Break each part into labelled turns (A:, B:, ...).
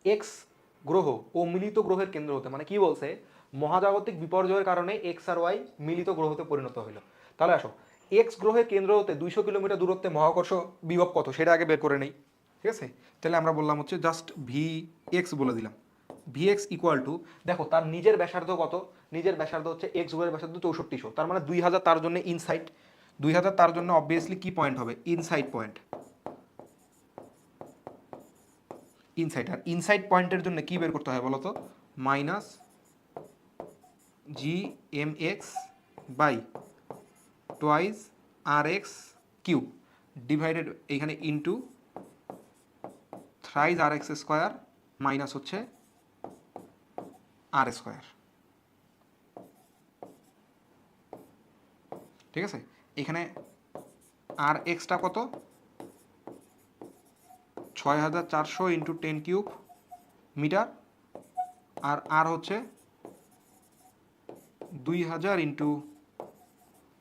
A: X গ্রহ ও মিলিত গ্রহের কেন্দ্র হতে, মানে কি বলছে, মহাজাগতিক বিপর্যয়ের কারণে এক্স আর ওয়াই মিলিত গ্রহতে পরিণত হইল। তাহলে আসো, এক্স গ্রহের কেন্দ্র হতে 200 কিলোমিটার দূরত্বে মহাকর্ষ বিভব কত সেটা আগে বের করে নেই। ঠিক আছে, তাহলে আমরা বললাম হচ্ছে জাস্ট ভি এক্স বলে দিলাম। ভি এক্স ইকুয়াল টু, দেখো তার নিজের ব্যাসার্ধ কত, নিজের ব্যাসার্ধ হচ্ছে এক্স গ্রহের ব্যাসার্ধ 6400, তার মানে 2000 তার জন্য ইনসাইড, 2000 তার জন্য অবভিয়াসলি কি পয়েন্ট হবে, ইনসাইড পয়েন্ট। ইনসাইড, আর ইনসাইড পয়েন্টের জন্য কি বের করতে হয় বলো তো, minus G M X by twice R X cube divided এইখানে into thrice R X square minus হচ্ছে আর স্কোয়ার। ঠিক আছে, এখানে আর এক্সটা কত, 6400 ইন্টু 10 কিউব মিটার, আর আর হচ্ছে 2000 ইন্টু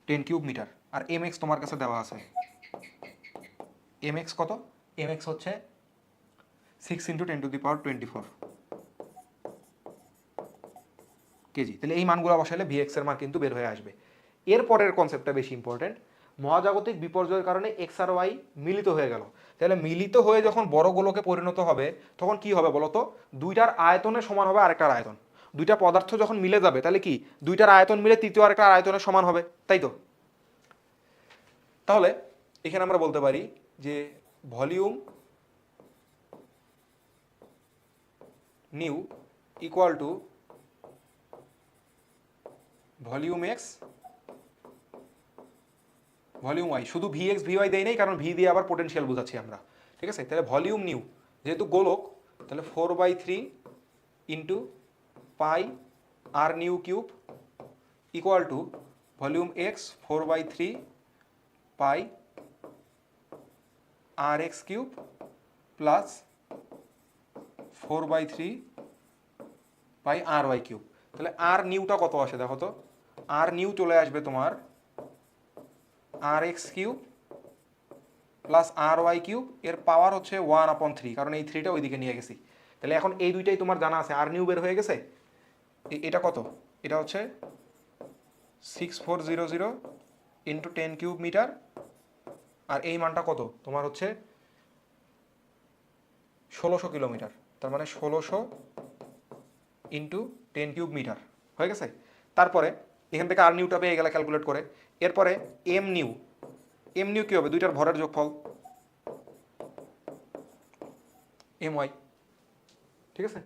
A: 10 কিউব মিটার, আর এম এক্স তোমার কাছে দেওয়া আছে। এম এক্স কত, এম এক্স হচ্ছে 6 ইন্টু 10⁻24 কেজি। তাহলে এই মানগুলো বসালে ভিএক্স এর মান কিন্তু বের হয়ে আসবে। এরপরের কনসেপ্টটা বেশি ইম্পর্টেন্ট, মহাজাগতিক বিপর্যয়ের কারণে এক্স আর ওয়াই মিলিত হয়ে গেল। তাহলে মিলিত হয়ে যখন বড় গোলকে পরিণত হবে তখন কি হবে বলতো, দুইটার আয়তনের সমান হবে আরেকটার আয়তন। দুইটা পদার্থ যখন মিলে যাবে তাহলে কি দুইটার আয়তন মিলে তৃতীয় আরেকটা আয়তনের সমান হবে, তাই তো? তাহলে এখানে আমরা বলতে পারি যে volume new equal to volume X volume Y, শুধু ভি এক্স ভি ওয়াই দেয় নেই, কারণ ভি দিয়ে আবার পোটেনশিয়াল বোঝাচ্ছি আমরা। ঠিক আছে, তাহলে ভলিউম নিউ যেহেতু গোলক, তাহলে 4/3 into pi R new cube equal to volume X 4/3 pi R X cube plus 4/3 pi R Y cube. তাহলে আর নিউটা কত আসে দেখো তো, আর নিউ চলে আসবে তোমার আর এক্স কিউব প্লাস আর ওয়াই কিউব, এর পাওয়ার হচ্ছে 1/3, কারণ এই 3টা ওইদিকে নিয়ে গেছি। তাহলে এখন এই দুইটাই তোমার জানা আছে, আর নিউ বের হয়ে গেছে। এটা কত, এটা হচ্ছে 6400 ইন্টু 10 কিউব মিটার, আর এই মানটা কত তোমার হচ্ছে 1600 কিলোমিটার, তার মানে 1600 ইন্টু 10 কিউব মিটার হয়ে গেছে। তারপরে এখান থেকে আর নিউটা পেয়ে গেলে ক্যালকুলেট করে। এরপরে এম নিউ, এম নিউ কী হবে, দুইটার ভরের যোগফল এম ওয়াই। ঠিক আছে,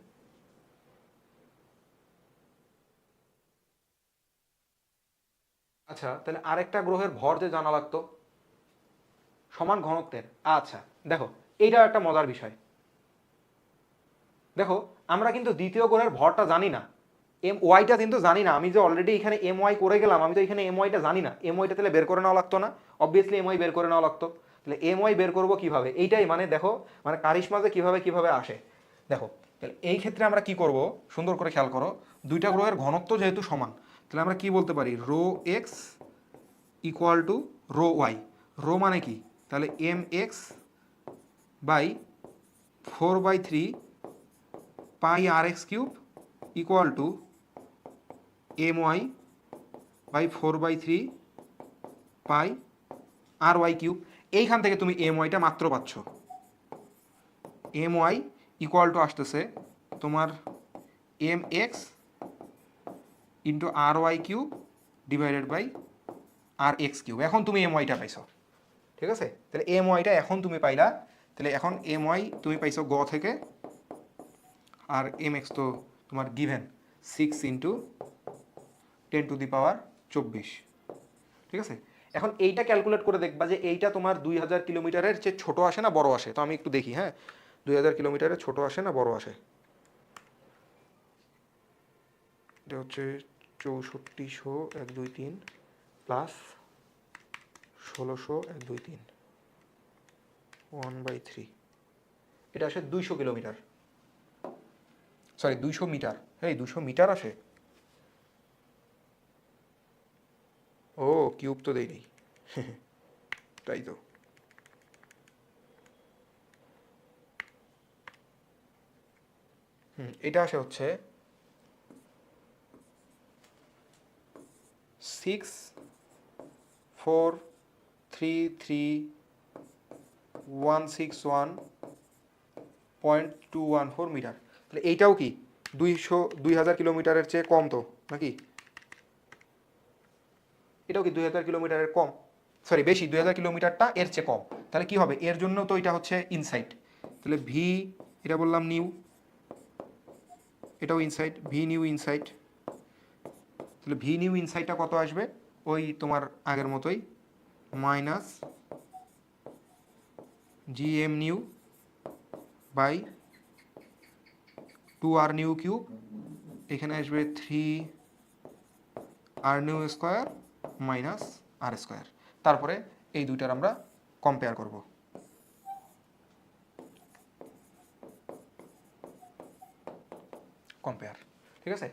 A: আচ্ছা তাহলে আরেকটা গ্রহের ভর যে জানা লাগতো সমান ঘনত্বের। আচ্ছা দেখো, এইটাও একটা মজার বিষয়। দেখো আমরা কিন্তু দ্বিতীয় গ্রহের ভরটা জানি না, এম ওয়াইটা কিন্তু জানি না। আমি যে অলরেডি এখানে এম ওয়াই করে গেলাম, আমি তো এখানে এম ওয়াইটা জানি না। এম ওয়াইটা তাহলে বের করে নেওয়া লাগতো না, অবভিয়াসলি এম ওয়াই বের করে নেওয়া লাগতো। তাহলে এম ওয়াই বের করবো কিভাবে, এইটাই মানে দেখো, মানে কারিশমা যে কিভাবে কিভাবে আসে। দেখো তাহলে এই ক্ষেত্রে আমরা কি করব, সুন্দর করে খেয়াল করো, দুইটা গ্রহের ঘনত্ব যেহেতু সমান, তাহলে আমরা কি বলতে পারি, rho X equal to rho Y. Rho মানে কি, তাহলে M X by 4/3 pi R X cube equal to M Y by 4/3 pi R Y cube. এইখান থেকে তুমি এম ওয়াইটা মাত্র পাচ্ছ, এম ওয়াই ইকুয়াল টু আসতেছে তোমার M X into R Y cube divided by R X cube. এখন তুমি M ওয়াইটা পাইছো। ঠিক আছে, তাহলে এম ওয়াইটা এখন তুমি পাইলা। তাহলে এখন এম ওয়াই তুমি পাইছো গ থেকে, আর এম এক্স তো তোমার গিভেন 6 ইন্টু 10⁻²৪। ঠিক আছে, এখন এইটা ক্যালকুলেট করে দেখবা যে এইটা তোমার 2000 কিলোমিটারের চেয়ে ছোট আসে না বড় আসে। তো আমি একটু দেখি, হ্যাঁ 2000 কিলোমিটারের ছোট আসে না বড় আসে। এটা হচ্ছে 6400/123 প্লাস 1600/123 1/3, এটা আসে 200 কিলোমিটার, সরি 200 মিটার। এই 200 মিটার আসে, ও কিউব তো দেয়নি তাই তো। এটা আসে হচ্ছে 6433161.214 মিটার। তাহলে এইটাও কি 2000 কিলোমিটারের চেয়ে কম তো নাকি? এটাও কি 2000 কিলোমিটারের কম, সরি বেশি, 2000 কিলোমিটারটা এর চেয়ে কম। তাহলে কি হবে, এর জন্য তো এটা হচ্ছে ইনসাইড, তাহলে ভি, এটা বললাম নিউ, এটাও ইনসাইড, ভি নিউ ইনসাইড। তাহলে ভি নিউ ইনসাইডটা কত আসবে, ওই তোমার আগের মতোই minus G M new by 2 R new cube, এখানে আসবে 3 R new square minus R square. তারপরে এই দুইটার আমরা কম্পেয়ার করব। কম্পেয়ার, ঠিক আছে।